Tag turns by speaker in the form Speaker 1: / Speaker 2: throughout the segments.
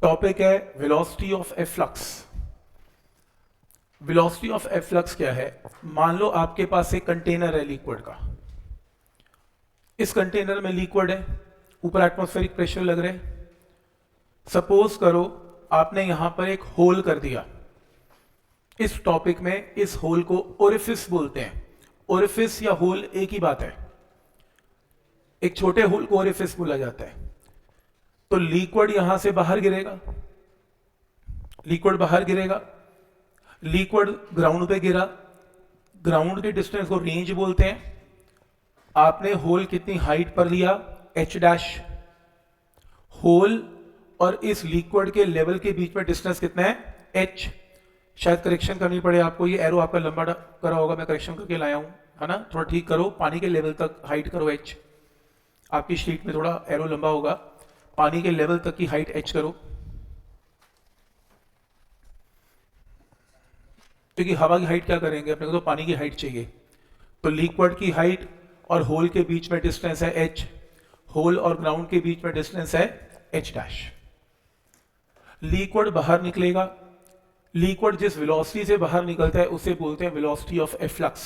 Speaker 1: Topic है velocity of efflux. Velocity of efflux क्या है? मान लो आपके पास एक कंटेनर है लिक्विड का, इस कंटेनर में लिक्विड है, ऊपर एटमॉस्फेरिक प्रेशर लग रहा है। सपोज करो आपने यहां पर एक होल कर दिया। इस टॉपिक में इस होल को ओरिफिस बोलते हैं। ओरिफिस या होल एक ही बात है, एक छोटे होल को ओरिफिस बोला जाता है। तो लिक्विड यहां से बाहर गिरेगा, लिक्विड बाहर गिरेगा, लिक्विड ग्राउंड पे गिरा, ग्राउंड के डिस्टेंस को रेंज बोलते हैं। आपने होल कितनी हाइट पर लिया? h dash. होल और इस लिक्विड के लेवल के बीच में डिस्टेंस कितना है? h। शायद करेक्शन करनी पड़े आपको, ये एरो आपका लंबा करा होगा, मैं करेक्शन करके लाया हूं, है ना? थोड़ा ठीक करो, पानी के लेवल तक हाइट करो h। आपकी शीट में थोड़ा एरो लंबा होगा, पानी के लेवल तक की हाइट h करो, क्योंकि हवा की हाइट क्या करेंगे अपने को, तो पानी की हाइट चाहिए। तो लिक्विड की हाइट और होल के बीच में डिस्टेंस है h, होल और ग्राउंड के बीच में डिस्टेंस है h डैश। लिक्विड बाहर निकलेगा, लिक्विड जिस वेलोसिटी से बाहर निकलता है उसे बोलते हैं वेलोसिटी ऑफ एफ्लक्स।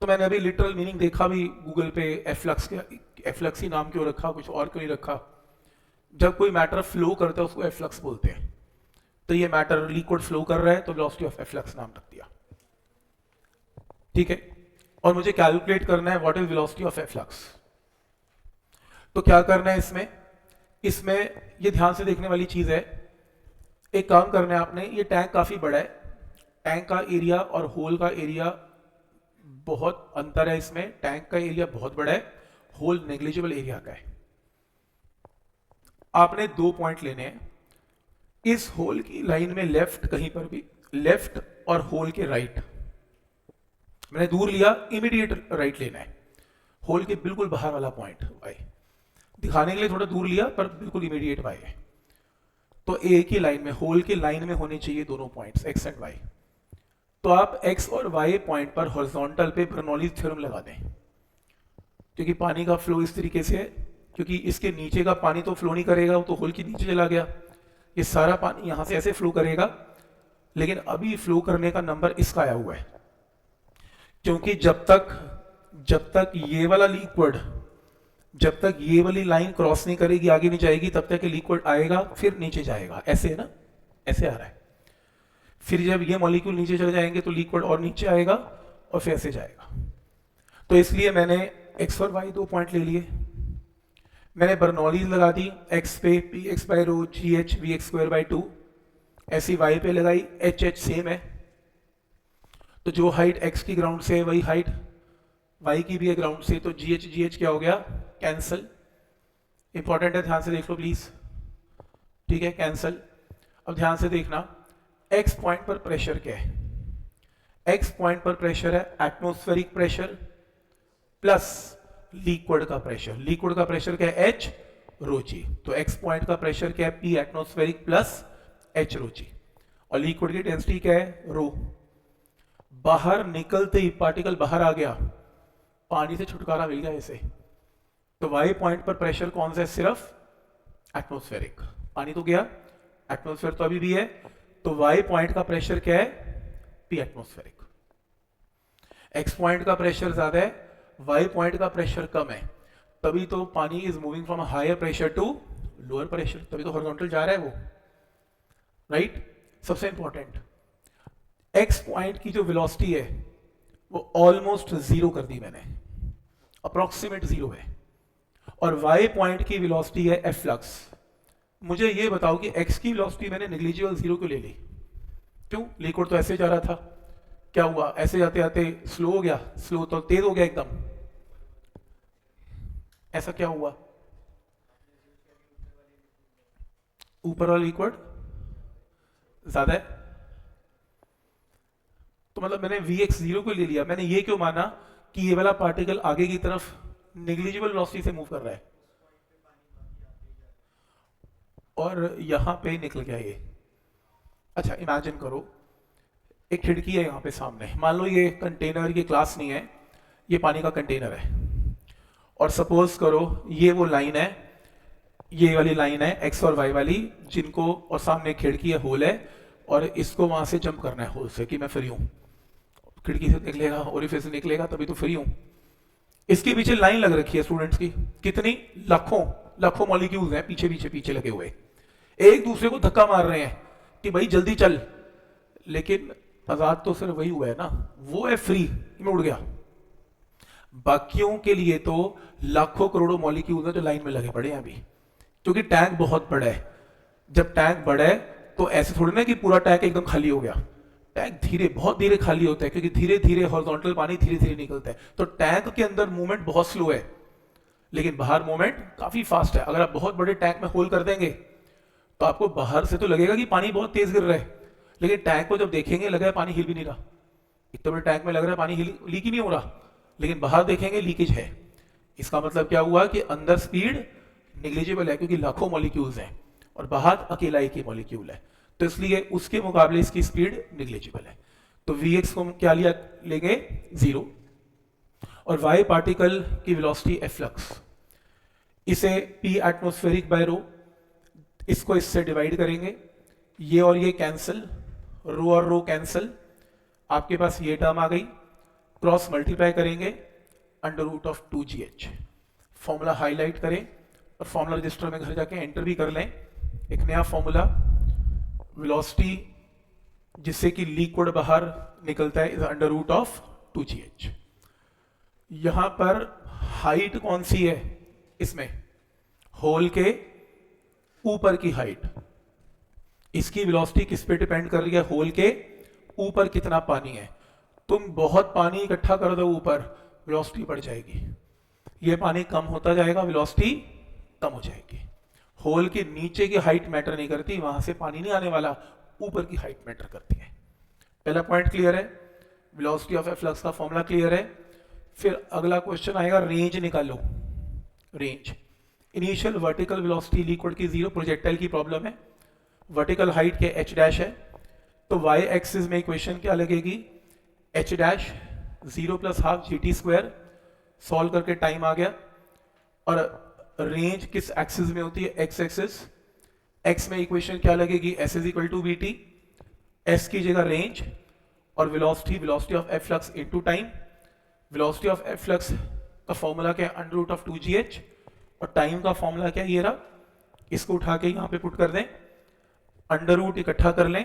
Speaker 1: तो मैंने अभी लिटरल मीनिंग देखा भी गूगल पे, एफ्लक्स के, एफ्लक्स ही नाम क्यों रखा, कुछ और क्यों नहीं रखा? जब कोई मैटर फ्लो करता है उसको एफ्लक्स बोलते हैं। तो ये मैटर लिक्विड फ्लो कर रहा है तो वेलोसिटी ऑफ एफ्लक्स नाम रख दिया, ठीक है। और मुझे कैलकुलेट करना है what is velocity of efflux. तो क्या करना है इसमें? इसमें ये ध्यान से देखने वाली चीज है। एक काम करना है आपने, ये टैंक काफी बड़ा है, टैंक का एरिया और होल का एरिया बहुत अंतर है इसमें। टैंक का एरिया बहुत बड़ा है, होल नेग्लिजिबल एरिया का है। आपने 2 पॉइंट लेने हैं। इस होल की लाइन में लेफ्ट, कहीं पर भी लेफ्ट, और होल के राइट। मैंने दूर लिया, इमीडिएट राइट लेना है। होल के बिल्कुल बाहर वाला पॉइंट y, दिखाने के लिए थोड़ा दूर लिया पर बिल्कुल इमीडिएट y है। तो एक ही लाइन में, होल की लाइन में होने चाहिए दोनों पॉइंट्स x एंड y। तो आप x और y पॉइंट पर हॉरिजॉन्टल पे बर्नौलीज थ्योरम लगा दें, क्योंकि पानी का फ्लो इस तरीके से है, क्योंकि इसके नीचे का पानी तो फ्लो नहीं करेगा, वो तो होल के नीचे चला गया। ये सारा पानी यहां से ऐसे फ्लो करेगा, लेकिन अभी फ्लो करने का नंबर इसका आया हुआ है, क्योंकि जब तक ये वाला लिक्विड, जब तक ये वाली लाइन क्रॉस नहीं करेगी, आगे नहीं जाएगी, तब तक लिक्विड आएगा फिर नीचे जाएगा। ऐसे है ना, ऐसे आ रहा है। फिर जब ये मॉलिक्यूल नीचे चले जाएंगे तो लिक्विड और नीचे आएगा और फिर ऐसे जाएगा। तो इसलिए मैंने x और y 2 पॉइंट ले लिए, मैंने बर्नौलीज लगा दी, x पे px by rho gh vx square by 2, ऐसी y पे लगाई, h सेम है। तो जो हाइट x की ग्राउंड से है वही हाइट y की भी है ग्राउंड से, तो gh क्या हो गया? कैंसल। इंपॉर्टेंट है, ध्यान से देख लो प्लीज, ठीक है, कैंसल। अब ध्यान से देखना, x पॉइंट पर प्रेशर क्या है? x पॉइंट पर प्रेशर है एटमॉस्फेरिक प्रेशर प्लस लिक्विड का प्रेशर। लिक्विड का प्रेशर क्या है? h रो जी। तो x पॉइंट का प्रेशर क्या है? p एटमॉस्फेरिक प्लस h रो जी। और लिक्विड की डेंसिटी क्या है? रो। बाहर निकलते ही पार्टिकल बाहर आ गया, पानी से छुटकारा मिल गया इसे। तो y पॉइंट पर प्रेशर कौन सा है? सिर्फ एटमॉस्फेरिक। पानी तो गया, एटमॉस्फेयर तो अभी भी है, तो y पॉइंट का प्रेशर क्या है? p atmospheric. x पॉइंट का प्रेशर ज्यादा है, y पॉइंट का प्रेशर कम है, तभी तो पानी is moving from higher pressure to lower pressure, तभी तो हॉरिजॉन्टल जा रहा है वो, राइट? सबसे इंपॉर्टेंट, x पॉइंट की जो वेलोसिटी है वो ऑलमोस्ट जीरो कर दी मैंने, अप्रोक्सीमेट जीरो है, और y पॉइंट की वेलोसिटी है एफ्लक्स। मुझे ये बताओ कि x की वेलोसिटी मैंने नेग्लिजिबल जीरो क्यों ले ली? क्यों? लिक्विड तो ऐसे जा रहा था, क्या हुआ? ऐसे जाते जाते स्लो हो गया, स्लो तो तेज हो गया एकदम, ऐसा क्या हुआ? ऊपर वाला लिक्विड ज्यादा है, तो मतलब मैंने Vx जीरो को ले लिया। मैंने ये क्यों माना कि ये वाला पार्टिकल आगे की तरफ नेग्लिजिबल वेलोसिटी से मूव कर रहा है और यहां पे निकल गया ये। अच्छा, इमेजिन करो एक खिड़की है यहाँ पे सामने, मान लो ये कंटेनर, ये ग्लास नहीं है, ये पानी का कंटेनर है, और सपोज करो ये वो लाइन है ये वाली लाइन है एक्स और वाई वाली, जिनको और सामने खिड़की है, होल है, और इसको वहां से जंप करना है होल से कि मैं फ्री हूं, खिड़की से निकलेगा ओरिफिस से निकलेगा तभी तो फ्री हूं। इसके पीछे लाइन लग रखी है स्टूडेंट्स की, कितनी, लाखों लाखों मॉलिक्यूल्स हैं पीछे पीछे पीछे लगे हुए, एक दूसरे को धक्का मार रहे हैं कि भाई जल्दी चल, लेकिन आजाद तो सिर्फ वही हुआ है ना, वो है फ्री, में उड़ गया। बाकियों के लिए तो लाखों करोड़ों मॉलिक्यूल्स हैं जो लाइन में लगे पड़े हैं अभी, क्योंकि टैंक बहुत बड़ा है। जब टैंक बड़ा है तो ऐसे थोड़ी ना कि पूरा टैंक एकदम खाली हो गया, टैंक धीरे, बहुत धीरे खाली होता है, क्योंकि धीरे धीरे हॉरिजॉन्टल पानी धीरे धीरे निकलता है, तो टैंक के अंदर मूवमेंट बहुत स्लो है, लेकिन बाहर मूवमेंट काफी फास्ट है। अगर आप बहुत बड़े टैंक में होल कर देंगे तो आपको बाहर से तो लगेगा कि पानी बहुत तेज गिर रहा है, लेकिन टैंक को जब देखेंगे लगा है पानी हिल भी नहीं रहा, इतने बड़े टैंक में लग रहा है पानी लीक ही नहीं हो रहा, लेकिन बाहर देखेंगे लीकेज है। इसका मतलब क्या हुआ कि अंदर स्पीड निग्लिजिबल है, क्योंकि लाखों मॉलिक्यूल्स हैं और बाहर अकेला एक ही मॉलिक्यूल है, तो इसलिए उसके मुकाबले इसकी स्पीड निग्लिजिबल है। तो Vx को हम क्या लिया लेंगे, 0, और y पार्टिकल की वेलोसिटी एफ्लक्स, इसे p एटमॉस्फेरिक बाय रो, इसको इससे डिवाइड करेंगे, ये और ये कैंसिल, रो और रो कैंसिल, आपके पास ये टर्म आ गई, क्रॉस मल्टीप्लाई करेंगे under root of 2gh। Formula highlight करें और फॉर्मूला रजिस्टर में घर जाके एंटर भी कर लें, एक नया फॉर्मूला, वेलोसिटी जिससे कि लिक्विड बाहर निकलता है is under root of 2gh। यहां पर हाइट कौन सी है, इसमें होल के ऊपर की हाइट, इसकी वेलोसिटी किस पे डिपेंड कर रही है, होल के ऊपर कितना पानी है। तुम बहुत पानी इकट्ठा कर दो ऊपर, वेलोसिटी बढ़ जाएगी, ये पानी कम होता जाएगा, वेलोसिटी कम हो जाएगी। होल के नीचे की हाइट मैटर नहीं करती, वहां से पानी नहीं आने वाला, ऊपर की हाइट मैटर करती है। पहला पॉइंट क्लियर है, वेलोसिटी ऑफ एफ्लक्स का फॉर्मूला क्लियर है। फिर अगला क्वेश्चन आएगा, रेंज निकालो। Range, initial vertical velocity liquid की 0, प्रोजेक्टाइल की प्रॉब्लम है, वर्टिकल हाइट के h डैश है, तो y एक्सिस में इक्वेशन क्या लगेगी, h डैश 0 + ½ GT², सॉल्व करके टाइम आ गया। और रेंज किस एक्सिस में होती है, x एक्सिस, x में इक्वेशन क्या लगेगी, s = vt, s की जगह रेंज और velocity, velocity of efflux into time, velocity of efflux का फॉर्मूला क्या है, अंडर रूट ऑफ 2gh, और टाइम का फॉर्मूला क्या है, ये रहा, इसको उठा के यहां पे पुट कर दें, अंडर रूट इकट्ठा कर लें,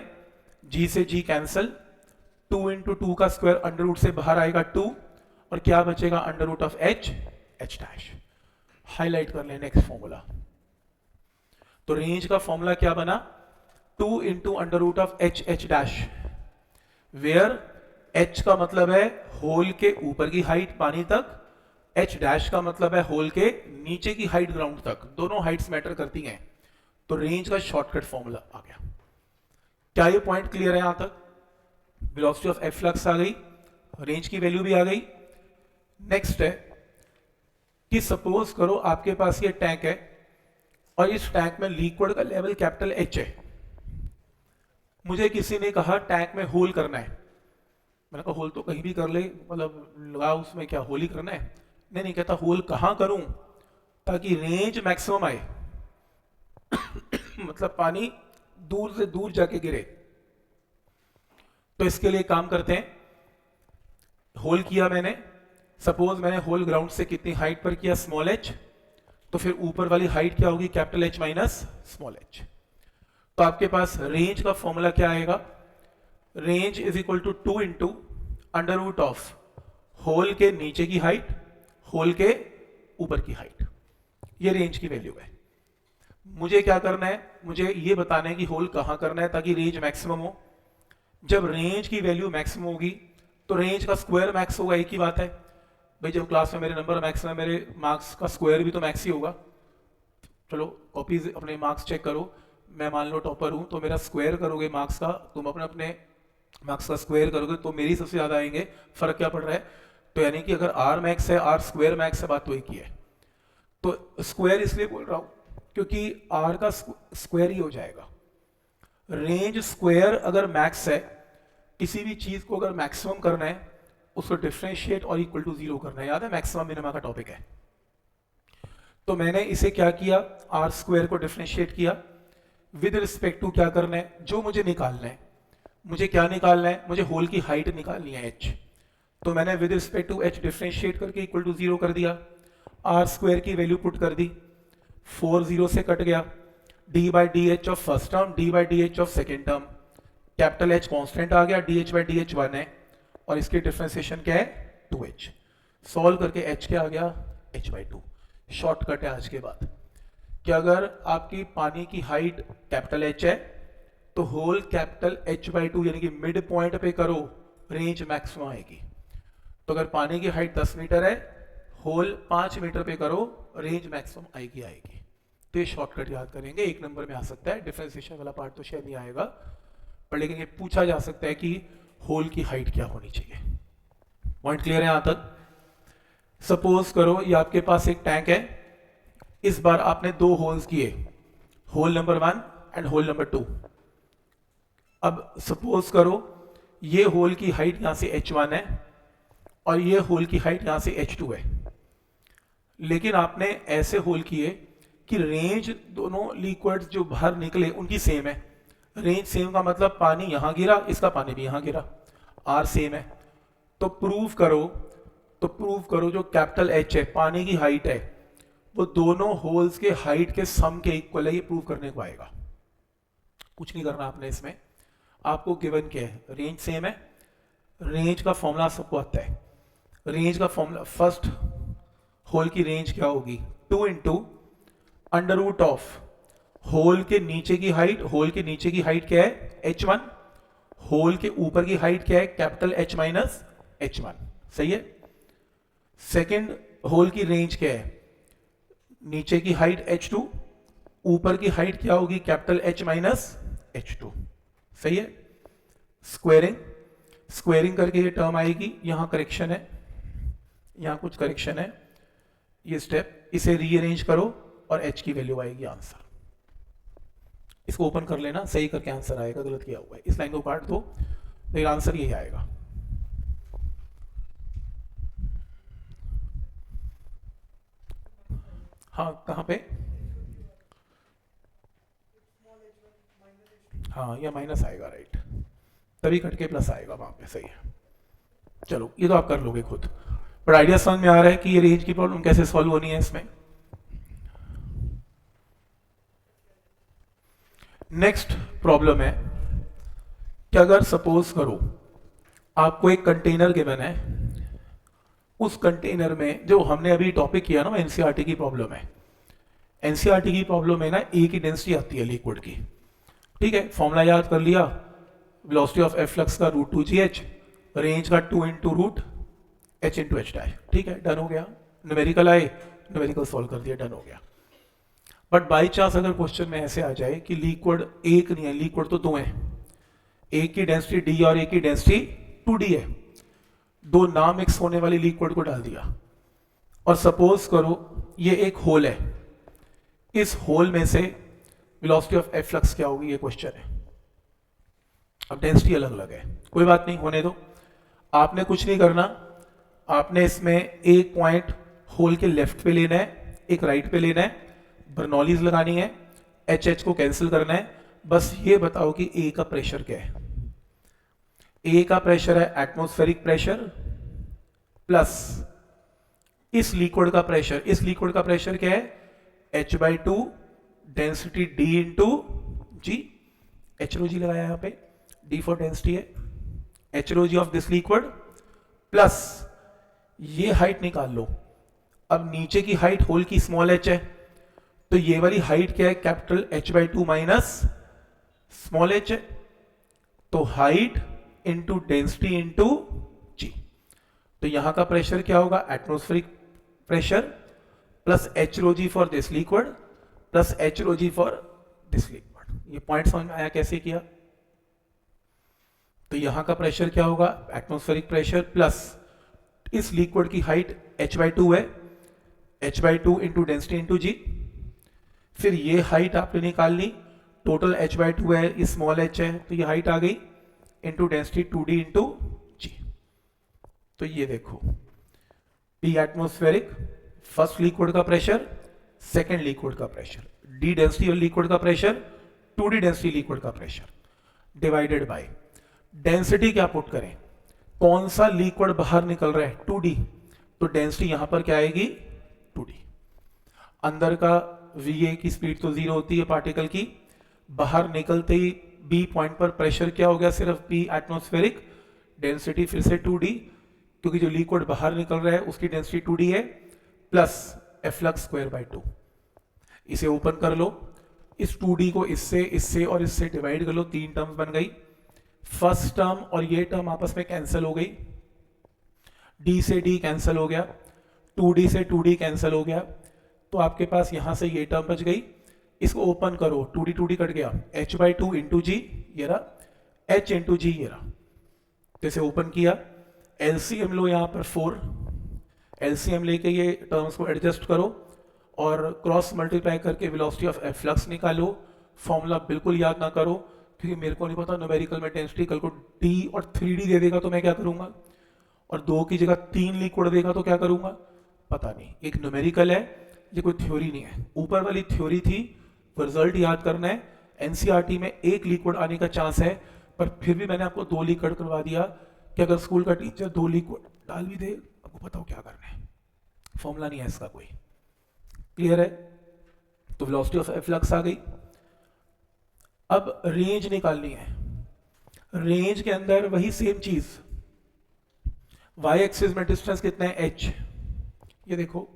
Speaker 1: g से g कैंसल, 2 × 2 का स्क्वायर, अंडर रूट से बाहर आएगा 2, और क्या बचेगा, under root of h dash. Highlight कर लें नेक्स्ट फॉर्मूला, तो रेंज का फॉर्मूला क्या बना, 2 × under root of h dash, where h का मतलब है होल के ऊपर की हाइट पानी तक, h डैश का मतलब है होल के नीचे की हाइट ग्राउंड तक, दोनों हाइट्स मैटर करती हैं, तो रेंज का शॉर्टकट फॉर्मूला आ गया। क्या ये पॉइंट क्लियर है यहां तक, वेलोसिटी ऑफ एफ्लक्स आ गई, रेंज की वैल्यू भी आ गई। नेक्स्ट है कि सपोज करो आपके पास ये टैंक है और इस टैंक में लिक्विड का लेवल कैपिटल H है, मुझे किसी ने कहा टैंक में होल करना है, मैंने कहा होल तो कहीं भी कर ले, मतलब लगा उसमें क्या होल ही करना है, नहीं कहता होल कहां करूं ताकि रेंज मैक्सिमम आए मतलब पानी दूर से दूर जाके गिरे। तो इसके लिए काम करते हैं, होल किया मैंने, सपोज मैंने होल ग्राउंड से कितनी हाइट पर किया, स्मॉल h, तो फिर ऊपर वाली हाइट क्या होगी, capital H minus small h। तो आपके पास रेंज का फॉर्मूला क्या आएगा, range is equal to 2 × under root of hole के नीचे की हाइट, होल के ऊपर की हाइट, ये रेंज की वैल्यू है। मुझे क्या करना है, मुझे ये बताना है कि होल कहां करना है ताकि रेंज मैक्सिमम हो। जब रेंज की वैल्यू मैक्सिमम होगी तो रेंज का स्क्वायर मैक्स होगा, एक ही बात है भाई, जब क्लास में मेरे नंबर मैक्स में मेरे मार्क्स का स्क्वायर भी तो मैक्स ही होगा। चलो कॉपीज अपने मार्क्स चेक करो, मैं मान लो टॉपर हूं तो मेरा स्क्वायर करोगे मार्क्स का, तुम अपने अपने मार्क्स का स्क्वायर करोगे तो मेरी सबसे ज्यादा आएंगे, फर्क क्या पड़ रहा है, तो यानी कि अगर r मैक्स है, r स्क्वायर मैक्स है, बात तो एक ही है। तो स्क्वायर इसलिए बोल रहा हूं क्योंकि r का स्क्वायर ही हो जाएगा। रेंज स्क्वायर अगर मैक्स है, किसी भी चीज को अगर मैक्सिमम करना है उसको डिफरेंशिएट और इक्वल टू 0 करना है, याद है मैक्सिमम मिनिमा का टॉपिक है। तो मैंने इसे क्या किया, आर स्क्वायर को डिफरेंशिएट किया विद रिस्पेक्ट टू क्या करना है, जो मुझे निकालना है। मुझे क्या निकालना है, मुझे होल की हाइट निकालनी है h। तो मैंने with respect to h differentiate करके इक्वल टू 0 कर दिया, आर स्क्वायर की वैल्यू पुट कर दी, 4 0 से कट गया, d by d h of first term, d by d h of second term, capital H constant आ गया, d h by d h 1 है और इसकी डिफरेंशिएशन क्या है 2h। सॉल्व करके h क्या आ गया h बाई 2। शॉर्टकट है आज के बाद कि अगर आपकी पानी की हाइट कैपिटल H है तो होल कैपिटल H बाई 2 यानी कि मिड पॉइंट पे करो, रेंज मैक्सिमम आएगी। तो अगर पानी की हाइट 10 मीटर है, होल 5 मीटर पे करो, रेंज मैक्सिमम आएगी। तो ये शॉर्टकट याद करेंगे, 1 नंबर में आ सकता है। डिफरेंशिएशन वाला पार्ट तो शायद नहीं आएगा, पर लेकिन ये पूछा जा सकता है कि होल की हाइट क्या होनी चाहिए। पॉइंट क्लियर है यहां तक? सपोज करो ये आपके पास एक टैंक है, इस बार आपने 2 होल्स किए, hole number 1 and hole number 2। अब सपोज करो ये होल की हाइट यहां से h1 है और ये होल की हाइट यहां से h2 है, लेकिन आपने ऐसे होल किए कि रेंज दोनों लिक्विड्स जो बाहर निकले उनकी सेम है। रेंज सेम का मतलब पानी यहां गिरा, इसका पानी भी यहां गिरा, आर सेम है। तो प्रूव करो जो कैपिटल H है, पानी की हाइट है, वो दोनों होल्स के हाइट के सम के इक्वल है। ये प्रूव करने को आएगा, कुछ नहीं करना आपने इसमें। आपको गिवन क्या है, रेंज सेम है। रेंज का फॉर्मूला सबको आता है। रेंज का फॉर्मूला, फर्स्ट होल की रेंज क्या होगी, 2 into under root of hole के नीचे की हाइट, होल के नीचे की हाइट क्या है h1, होल के ऊपर की हाइट क्या है कैपिटल H माइनस h1, सही है। सेकेंड होल की रेंज क्या है, नीचे की हाइट h2, ऊपर की हाइट क्या होगी कैपिटल H माइनस h2, सही है। स्क्वेयरिंग करके ये टर्म आएगी, यहां करेक्शन है, यहां कुछ करेक्शन है, ये स्टेप, इसे रीअरेंज करो और h की वैल्यू आएगी आंसर। इसको ओपन कर लेना, सही करके आंसर आएगा, गलत किया हुआ है, इस लाइन को काट दो, लेकिन आंसर यही आएगा। हाँ कहां पे, हाँ यह माइनस आएगा, राइट, तभी कट के प्लस आएगा वहां पे, सही है। चलो ये तो आप कर लोगे खुद, पर आइडिया समझ में आ रहा है कि ये रेंज की प्रॉब्लम कैसे सॉल्व होनी है इसमें। नेक्स्ट प्रॉब्लम है कि अगर सपोज करो आपको एक कंटेनर गिवन है, उस कंटेनर में जो हमने अभी टॉपिक किया ना, एनसीईआरटी की प्रॉब्लम है। एनसीईआरटी की प्रॉब्लम में ना ए की डेंसिटी आती है लिक्विड की, ठीक है। फॉर्मूला याद कर लिया, वेलोसिटी ऑफ एफ फ्लक्स का √2gh, रेंज का 2 into root h into h dash, ठीक है, डन हो गया। न्यूमेरिकल आए, न्यूमेरिकल सॉल्व कर दिया, डन हो गया। बट बाई चांस अगर क्वेश्चन में ऐसे आ जाए कि लिक्विड एक नहीं है, लिक्विड तो 2 है, एक की डेंसिटी d और एक की डेंसिटी 2d है, 2 ना मिक्स होने वाली लिक्विड को डाल दिया, और सपोज करो ये एक होल है, इस होल में से वेलोसिटी ऑफ एफ फ्लक्स क्या होगी, ये क्वेश्चन है। अब डेंसिटी अलग अलग है, कोई बात नहीं, होने दो। आपने कुछ नहीं करना, आपने इसमें एक पॉइंट होल के लेफ्ट पे लेना है, एक राइट पे लेना है, बर्नौलीज लगानी है, एच को कैंसिल करना है। बस ये बताओ कि ए का प्रेशर क्या है। ए का प्रेशर है एटमॉस्फेरिक प्रेशर प्लस इस लिक्विड का प्रेशर, इस लिक्विड का प्रेशर क्या है h/2 density d into g, h rho g लगाया यहां पे, d फॉर डेंसिटी है, h rho g of this liquid plus ये हाइट निकाल लो। अब नीचे की हाइट होल की स्मॉल h है, तो ये वाली हाइट क्या है capital h/2 minus small h है, तो height into density into g. तो यहां का प्रेशर क्या होगा atmospheric pressure plus h rho g for this liquid plus h rho g for this liquid. ये पॉइंट समझ में आया कैसे किया। तो यहां का प्रेशर क्या होगा एटमॉस्फेरिक प्रेशर प्लस इस लिक्विड की हाइट h/2 है, h/2 इंटू डेंसिटी इंटू जी। फिर ये हाइट आपने निकाल ली, टोटल h/2 है, ये स्मॉल h है, तो ये हाइट आ गई into density 2d into g. तो ये देखो P एटमॉस्फेरिक, फर्स्ट लिक्विड का प्रेशर, सेकेंड लिक्विड का प्रेशर, डी डेंसिटी और लिक्विड का प्रेशर, 2d डेंसिटी लिक्विड का प्रेशर, डिवाइडेड बाय डेंसिटी क्या पुट करें, कौन सा लिक्विड बाहर निकल रहा है, 2d, तो डेंसिटी यहां पर क्या आएगी 2d। अंदर का va की स्पीड तो 0 होती है पार्टिकल की, बाहर निकलते ही b पॉइंट पर प्रेशर क्या हो गया, सिर्फ p एटमॉस्फेरिक, डेंसिटी फिर से 2d, क्योंकि जो लिक्विड बाहर निकल रहा है उसकी डेंसिटी 2d है, प्लस एफ्लक्स स्क्वायर बाय 2। इसे ओपन कर लो, इस 2d को इससे इससे और इससे डिवाइड कर लो, 3 टर्म्स बन गई। फर्स्ट टर्म और ये टर्म आपस में कैंसिल हो गई, d से d कैंसिल हो गया, 2d से 2d कैंसिल हो गया, तो आपके पास यहां से ये टर्म बच गई। इसको ओपन करो, 2d कट गया, h बाई 2 इंटू जी, ये रहा h इंटू जी, ये रहा। तो इसे ओपन किया, एलसीएम लो यहाँ पर 4, एलसीएम लेके ये टर्म्स को एडजस्ट करो और क्रॉस मल्टीप्लाई करके वेलोसिटी ऑफ एफ्लक्स निकालो। फॉर्मूला बिल्कुल याद ना करो, क्योंकि मेरे को नहीं पता न्यूमेरिकल में डेंसिटी, कल को d और 3d दे देगा तो मैं क्या करूंगा, और 2 की जगह 3 लिक्विड देगा तो क्या करूंगा, पता नहीं। एक न्यूमेरिकल है, ये कोई थ्योरी नहीं है। ऊपर वाली थ्योरी थी, रिजल्ट याद करना है। एनसीईआरटी में 1 लिक्विड आने का चांस है, पर फिर भी मैंने आपको 2 लिक्विड करवा दिया कि अगर स्कूल का टीचर 2 लिक्विड डाल भी दे, आपको पता हो क्या करना है। फॉर्मूला नहीं है इसका कोई, क्लियर है। तो वेलोसिटी ऑफ एफ्लक्स आ गई। अब रेंज निकालनी है। रेंज के अंदर वही सेम चीज, y एक्सिस में डिस्टेंस कितना है h, ये देखो,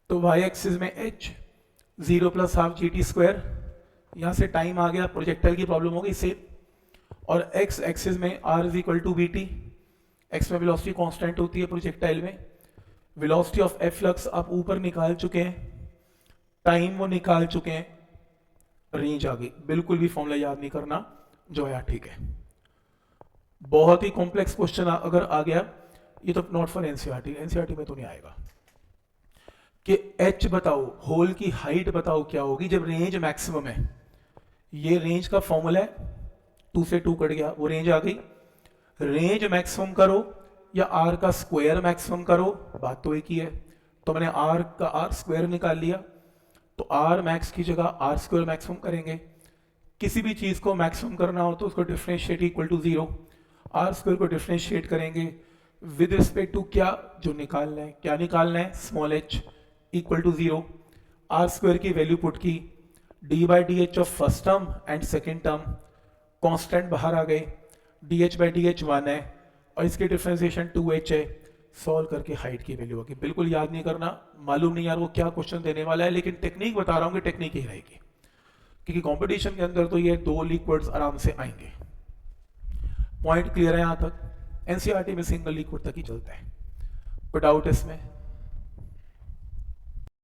Speaker 1: तो y एक्सिस में h 0 plus half G T square, यहां से टाइम आ गया, प्रोजेक्टाइल की प्रॉब्लम हो गई सेम, और x एक्सिस में r is equal to b t, x में वेलोसिटी कांस्टेंट होती है प्रोजेक्टाइल में। वेलोसिटी ऑफ एफ्लक्स आप ऊपर निकाल चुके हैं, टाइम वो निकाल चुके हैं, रेंज आ गई। बिल्कुल भी फॉर्मूला याद नहीं करना, जो है ठीक है। बहुत ही कॉम्प्लेक्स क्वेश्चन अगर आ गया, ये तो नॉट फॉर एनसीईआरटी, एनसीईआरटी में तो नहीं आएगा, कि h बताओ, होल की हाइट बताओ क्या होगी जब रेंज मैक्सिमम है। ये रेंज का फॉर्मूला है, 2 से 2 कट गया, वो रेंज आ गई। रेंज मैक्सिमम करो या r का स्क्वायर मैक्सिमम करो, बात तो एक ही है। तो मैंने r का r स्क्वायर निकाल लिया, तो r मैक्स की जगह r स्क्वायर मैक्सिमम करेंगे। किसी भी चीज को मैक्सिमम करना हो तो उसको differentiate equal to 0, r square को डिफरेंशिएट करेंगे विद रिस्पेक्ट टू क्या, जो निकालना है। क्या निकालना है, small h equal to 0, r square की वैल्यू पुट की, d by d h of first term and second term, constant बाहर आ गए, dh बाई डी एच 1 है और इसकी डिफरेंशिएशन 2h है। सॉल्व करके हाइट की वैल्यू होगी। बिल्कुल याद नहीं करना, मालूम नहीं यार वो क्या क्वेश्चन देने वाला है, लेकिन टेक्निक बता रहा हूँ कि टेक्निक ही रहेगी, क्योंकि कंपटीशन के अंदर तो ये 2 लिक्विड्स आराम से आएंगे। पॉइंट क्लियर है यहाँ तक। एनसीईआरटी में सिंगल लिक्विड तक ही चलता है, कोई डाउट इसमें?